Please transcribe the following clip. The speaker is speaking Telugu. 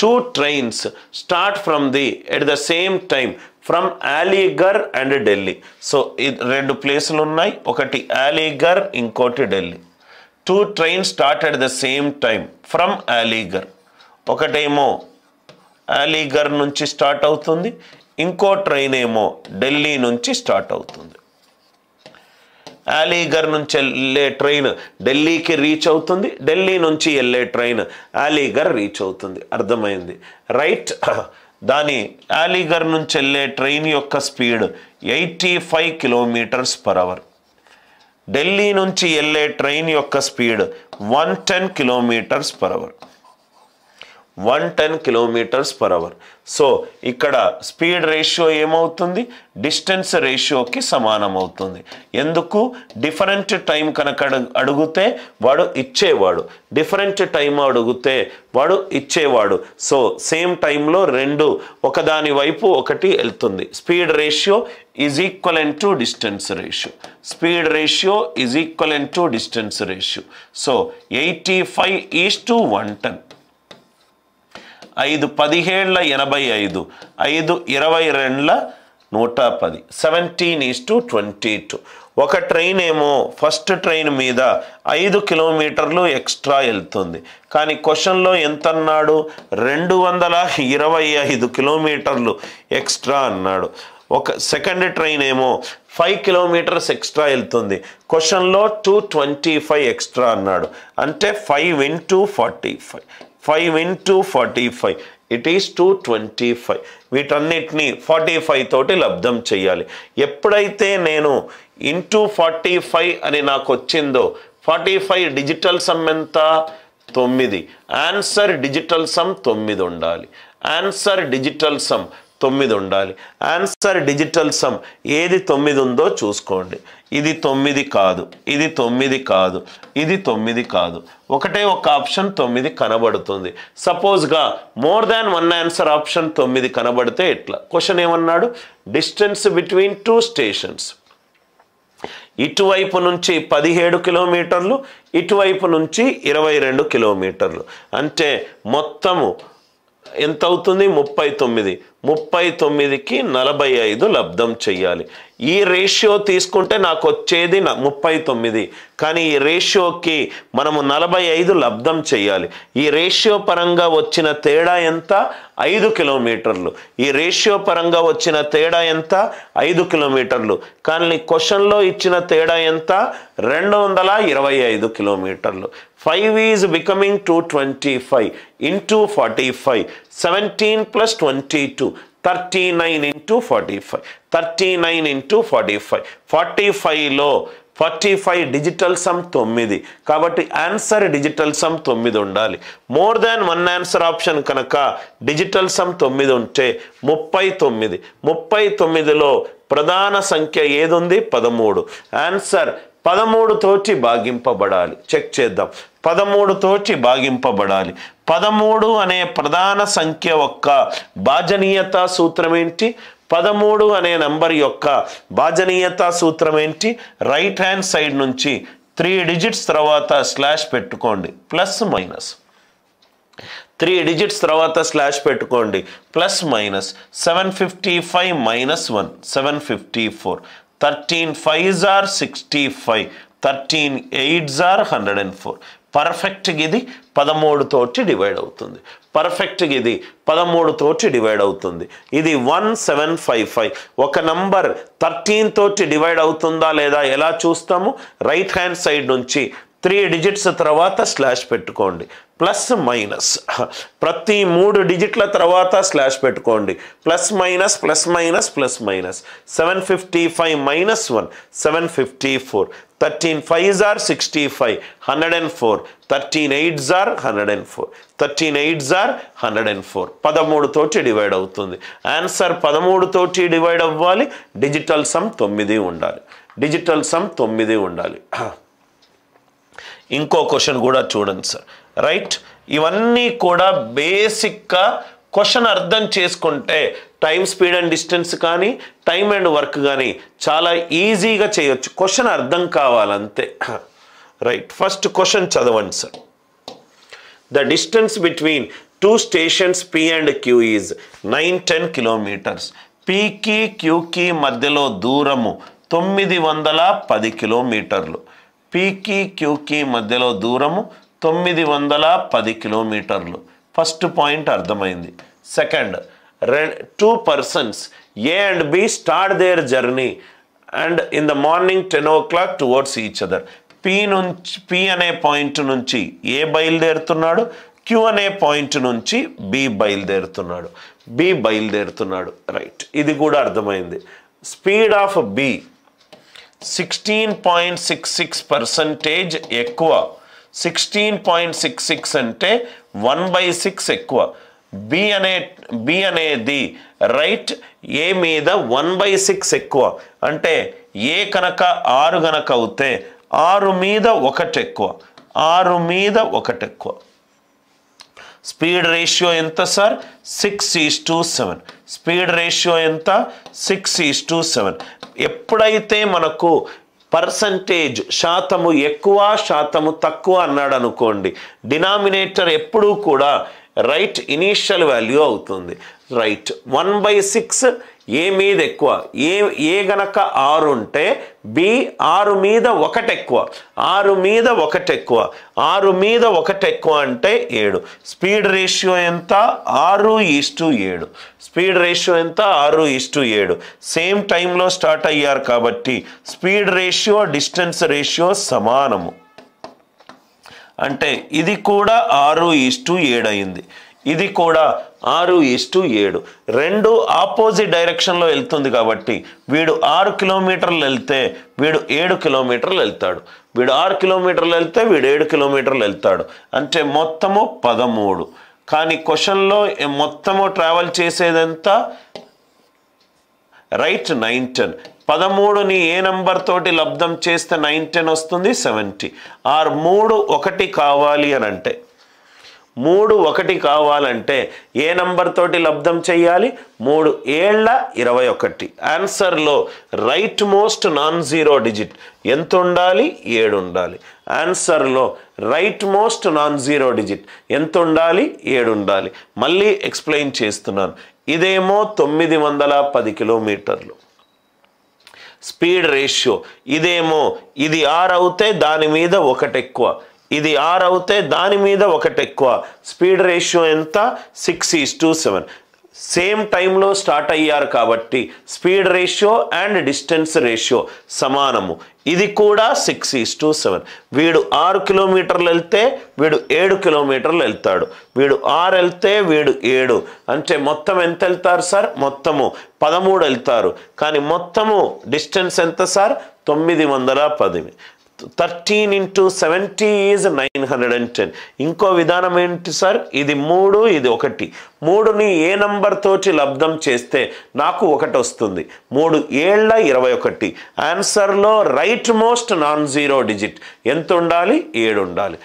two trains start from the at the same time from Aligarh and Delhi. So రెండు ప్లేసులు ఉన్నాయి, ఒకటి Aligarh, ఇంకోటి Delhi. Two trains start at the same time from Aligarh. ఒకటేమో Aligarh నుంచి స్టార్ట్ అవుతుంది, ఇంకో ట్రైన్ ఏమో ఢిల్లీ నుంచి స్టార్ట్ అవుతుంది. Aligarh నుంచి వెళ్ళే ట్రైన్ ఢిల్లీకి రీచ్ అవుతుంది, ఢిల్లీ నుంచి వెళ్ళే ట్రైన్ Aligarh రీచ్ అవుతుంది. అర్థమైంది రైట్? దాని Aligarh నుంచి వెళ్ళే ట్రైన్ యొక్క స్పీడ్ 85 km/h. ఢిల్లీ నుంచి వెళ్ళే ట్రైన్ యొక్క స్పీడ్ 110 km/h. 110 km/h. సో ఇక్కడ స్పీడ్ రేషియో ఏమవుతుంది? డిస్టెన్స్ రేషియోకి సమానం అవుతుంది. ఎందుకు? డిఫరెంట్ టైం కనుక అడిగితే వాడు ఇచ్చేవాడు, డిఫరెంట్ టైం అడిగితే వాడు ఇచ్చేవాడు. సో సేమ్ టైంలో రెండు ఒకదాని వైపు ఒకటి వెళ్తుంది. Speed ratio is equivalent to distance ratio. Speed ratio is equivalent to distance ratio. So 85:110. 5 17 85, 5 22 110, 17:22. ఒక ట్రైన్ ఏమో ఫస్ట్ ట్రైన్ మీద 5 కిలోమీటర్లు ఎక్స్ట్రా వెళ్తుంది, కానీ క్వశ్చన్లో ఎంత అన్నాడు? 225 కిలోమీటర్లు ఎక్స్ట్రా అన్నాడు. ఒక సెకండ్ ట్రైన్ ఏమో 5 కిలోమీటర్స్ ఎక్స్ట్రా వెళ్తుంది, క్వశ్చన్లో 225 ఎక్స్ట్రా అన్నాడు. అంటే 5 × 45, 5 × 45 ఇట్ ఈస్ 225. వీటన్నిటిని 45 తోటి లబ్ధం చేయాలి. ఎప్పుడైతే నేను ఇంటూ 45 అని నాకు వచ్చిందో 45 డిజిటల్ సమ్ ఎంత? 9. ఆన్సర్ డిజిటల్ సమ్ 9 ఉండాలి. ఆన్సర్ డిజిటల్ సమ్ 9 ఉండాలి. ఆన్సర్ డిజిటల్ సమ్ ఏది 9 ఉందో చూసుకోండి. ఇది 9 కాదు, ఇది 9 కాదు, ఇది 9 కాదు. ఒకటే ఒక ఆప్షన్ 9 కనబడుతుంది. సపోజ్గా more than one answer option 9 కనబడితే ఎట్లా? క్వశ్చన్ ఏమన్నాడు? Distance between two stations. ఇటువైపు నుంచి 17 కిలోమీటర్లు, ఇటువైపు నుంచి 22 కిలోమీటర్లు. అంటే మొత్తము ఎంత అవుతుంది? 39. 39కి 45 లబ్ధం చెయ్యాలి. ఈ రేషియో తీసుకుంటే నాకు వచ్చేది 39, కానీ ఈ రేషియోకి మనము 45 లబ్ధం చెయ్యాలి. ఈ రేషియో పరంగా వచ్చిన తేడా ఎంత? 5 కిలోమీటర్లు. ఈ రేషియో పరంగా వచ్చిన తేడా ఎంత? 5 కిలోమీటర్లు. కానీ క్వశ్చన్లో ఇచ్చిన తేడా ఎంత? 225 కిలోమీటర్లు. 5 is becoming 225 into 45. 17 + 22 39 × 45. 39 × 45. 45లో 45 digital sum 9, కాబట్టి ఆన్సర్ డిజిటల్ సమ్ 9 ఉండాలి. More than one answer option కనుక డిజిటల్ సమ్ 9 ఉంటే 39. 39లో ప్రధాన సంఖ్య ఏది ఉంది? 13. ఆన్సర్ 13 తోటి భాగింపబడాలి. చెక్ చేద్దాం. 13 తోటి భాగింపబడాలి. 13 అనే ప్రధాన సంఖ్య యొక్క భాజనీయతా సూత్రం ఏంటి? 13 అనే నంబర్ యొక్క భాజనీయతా సూత్రం ఏంటి? రైట్ హ్యాండ్ సైడ్ నుంచి 3 డిజిట్స్ తర్వాత స్లాష్ పెట్టుకోండి, ప్లస్ మైనస్. 3 డిజిట్స్ తర్వాత స్లాష్ పెట్టుకోండి, plus minus. 755 - 1 754. 13 5s are 65. 13 8s are 104. పర్ఫెక్ట్గా ఇది 13 తోటి డివైడ్ అవుతుంది. పర్ఫెక్ట్గా ఇది 13 తోటి డివైడ్ అవుతుంది. ఇది 1755. ఒక నంబర్ 13 తోటి డివైడ్ అవుతుందా లేదా ఎలా చూస్తాము? రైట్ హ్యాండ్ సైడ్ నుంచి 3 డిజిట్స్ తర్వాత స్లాష్ పెట్టుకోండి, ప్లస్ మైనస్. ప్రతి 3 డిజిట్ల తర్వాత స్లాష్ పెట్టుకోండి, plus minus plus minus plus minus. 755 - 1 754. 13 5s are 65. 104. 13 8s are 104. 13 8s are 104. 13 తోటి డివైడ్ అవుతుంది. ఆన్సర్ 13 తోటి డివైడ్ అవ్వాలి. డిజిటల్ సమ్ 9 ఉండాలి. డిజిటల్ సమ్ 9 ఉండాలి. ఇంకో క్వశ్చన్ కూడా చూడండి సార్. రైట్, ఇవన్నీ కూడా బేసిక్గా క్వశ్చన్ అర్థం చేసుకుంటే టైం, స్పీడ్ అండ్ డిస్టెన్స్ కానీ టైం అండ్ వర్క్ కానీ చాలా ఈజీగా చేయొచ్చు. క్వశ్చన్ అర్థం కావాలంతే. రైట్, ఫస్ట్ క్వశ్చన్ చదవండి sir. The distance between 2 stations P and Q is 910 kilometers. Pకి Qకి మధ్యలో దూరము 910 కిలోమీటర్లు. Pకి Qకి మధ్యలో దూరము 910 కిలోమీటర్లు. ఫస్ట్ పాయింట్ అర్థమైంది. Second, 2 persons A and B start their journey and in the morning 10 o'clock towards each other. P అనే పాయింట్ నుంచి A బయలుదేరుతున్నాడు, Q అనే పాయింట్ నుంచి B బయలుదేరుతున్నాడు. రైట్, ఇది కూడా అర్థమైంది. స్పీడ్ ఆఫ్ B 16.66% ఎక్కువ. 16.66 అంటే 1/6 ఎక్కువ. B అనేది రైట్ A మీద 1/6 ఎక్కువ. అంటే A కనుక 6 గనక అవుతే 6 మీద 1 ఎక్కువ. 6 మీద 1 ఎక్కువ. స్పీడ్ రేషియో ఎంత సార్? 6:7. స్పీడ్ రేషియో ఎంత? 6:7. ఎప్పుడైతే మనకు పర్సంటేజ్ శాతము ఎక్కువ శాతము తక్కువ అన్నాడు అనుకోండి, డినామినేటర్ ఎప్పుడూ కూడా రైట్ ఇనీషియల్ వాల్యూ అవుతుంది. రైట్, 1/6 A మీద ఎక్కువ. ఏ గనక 6 ఉంటే B 6 మీద 1 ఎక్కువ. 6 మీద 1 ఎక్కువ. 6 మీద 1 ఎక్కువ అంటే 7. స్పీడ్ రేషియో ఎంత? 6:7. స్పీడ్ రేషియో ఎంత? 6:7. సేమ్ టైంలో స్టార్ట్ అయ్యారు కాబట్టి స్పీడ్ రేషియో డిస్టెన్స్ రేషియో సమానము. అంటే ఇది కూడా 6:7 అయింది. ఇది కూడా 6:7. రెండు ఆపోజిట్ డైరెక్షన్లో వెళ్తుంది కాబట్టి వీడు 6 కిలోమీటర్లు వెళ్తే వీడు 7 కిలోమీటర్లు వెళ్తాడు. వీడు 6 కిలోమీటర్లు వెళ్తే వీడు 7 కిలోమీటర్లు వెళ్తాడు. అంటే మొత్తము 13. కానీ క్వశ్చన్లో మొత్తము ట్రావెల్ చేసేదంత రైట్ 910. 13ని ఏ నెంబర్ తోటి లబ్ధం చేస్తే 910 వస్తుంది? 70. ఆర్ 3 1 కావాలి అని అంటే 3 1 కావాలంటే ఏ నంబర్ తోటి లబ్ధం చేయాలి? 3 7 21. ఆన్సర్లో right most non zero digit ఎంత ఉండాలి? 7 ఉండాలి. ఆన్సర్లో right most non zero digit ఎంత ఉండాలి? 7 ఉండాలి. మళ్ళీ ఎక్స్ప్లెయిన్ చేస్తున్నాను. ఇదేమో 910 కిలోమీటర్లు స్పీడ్ రేషియో. ఇదేమో ఇది 6 అవుతే దాని మీద 1 ఎక్కువ. ఇది 6 అవుతే దాని మీద 1 ఎక్కువ. స్పీడ్ రేషియో ఎంత? 6:7. సేమ్ టైంలో స్టార్ట్ అయ్యారు కాబట్టి speed ratio and distance ratio సమానము. ఇది కూడా 6:7. వీడు 6 కిలోమీటర్లు వెళ్తే వీడు 7 కిలోమీటర్లు వెళ్తాడు. వీడు 6 వెళ్తే వీడు 7. అంటే మొత్తం ఎంత వెళ్తారు సార్? మొత్తము 13 వెళ్తారు. కానీ మొత్తము డిస్టెన్స్ ఎంత సార్? 910. 13 into 70 is 910. ఇంకో విధానం ఏంటి సార్? ఇది 3 ఇది 1. 3ని ఏ నంబర్ తోటి లబ్ధం చేస్తే నాకు 1 వస్తుంది? 3 7 21. ఆన్సర్లో right most non zero digit ఎంత ఉండాలి? 7 ఉండాలి.